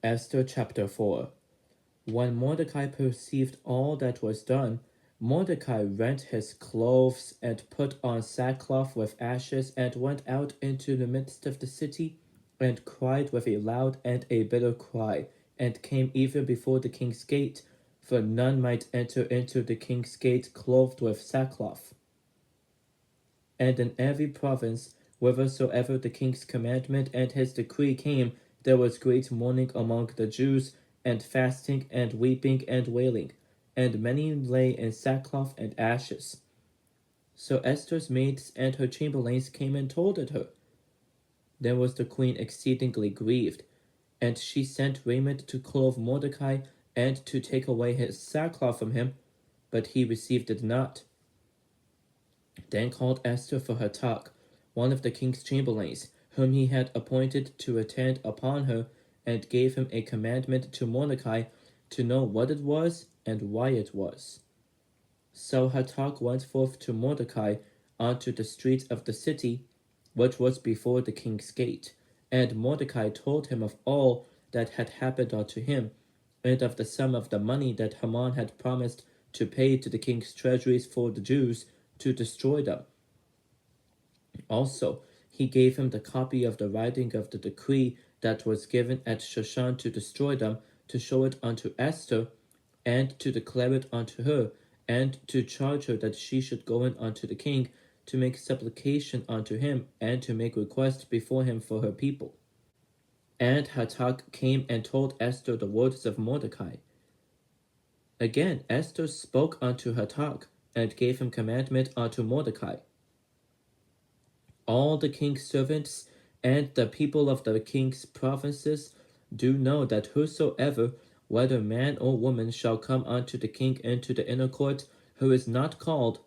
Esther chapter 4. When Mordecai perceived all that was done, Mordecai rent his clothes and put on sackcloth with ashes and went out into the midst of the city and cried with a loud and a bitter cry, and came even before the king's gate, for none might enter into the king's gate clothed with sackcloth. And in every province, whithersoever the king's commandment and his decree came, there was great mourning among the Jews, and fasting, and weeping, and wailing, and many lay in sackcloth and ashes. So Esther's maids and her chamberlains came and told it her. Then was the queen exceedingly grieved, and she sent raiment to clothe Mordecai, and to take away his sackcloth from him, but he received it not. Then called Esther for Hatak, one of the king's chamberlains, whom he had appointed to attend upon her, and gave him a commandment to Mordecai to know what it was and why it was. So Hatak went forth to Mordecai unto the street of the city, which was before the king's gate. And Mordecai told him of all that had happened unto him, and of the sum of the money that Haman had promised to pay to the king's treasuries for the Jews, to destroy them. Also, he gave him the copy of the writing of the decree that was given at Shushan to destroy them, to show it unto Esther, and to declare it unto her, and to charge her that she should go in unto the king, to make supplication unto him, and to make request before him for her people. And Hatak came and told Esther the words of Mordecai. Again Esther spoke unto Hatak, and gave him commandment unto Mordecai. All the king's servants and the people of the king's provinces do know that whosoever, whether man or woman, shall come unto the king into the inner court, who is not called,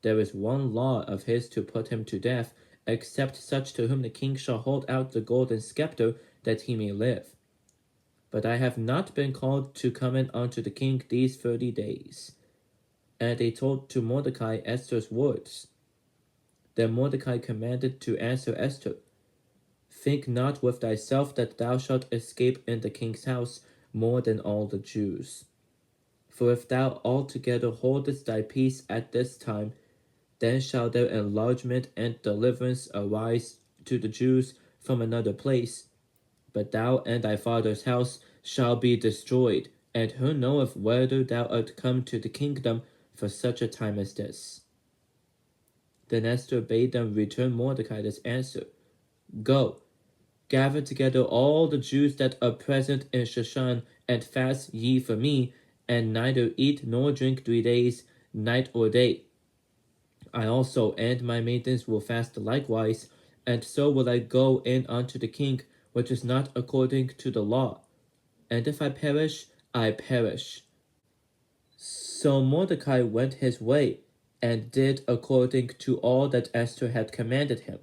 there is one law of his to put him to death, except such to whom the king shall hold out the golden scepter, that he may live. But I have not been called to come in unto the king these 30 days. And they told to Mordecai Esther's words. Then Mordecai commanded to answer Esther, Think not with thyself that thou shalt escape in the king's house more than all the Jews. For if thou altogether holdest thy peace at this time, then shall their enlargement and deliverance arise to the Jews from another place. But thou and thy father's house shall be destroyed, and who knoweth whether thou art come to the kingdom for such a time as this? Then Esther bade them return Mordecai this answer, Go, gather together all the Jews that are present in Shushan, and fast ye for me, and neither eat nor drink 3 days, night or day. I also and my maidens will fast likewise, and so will I go in unto the king, which is not according to the law. And if I perish, I perish. So Mordecai went his way, and did according to all that Esther had commanded him.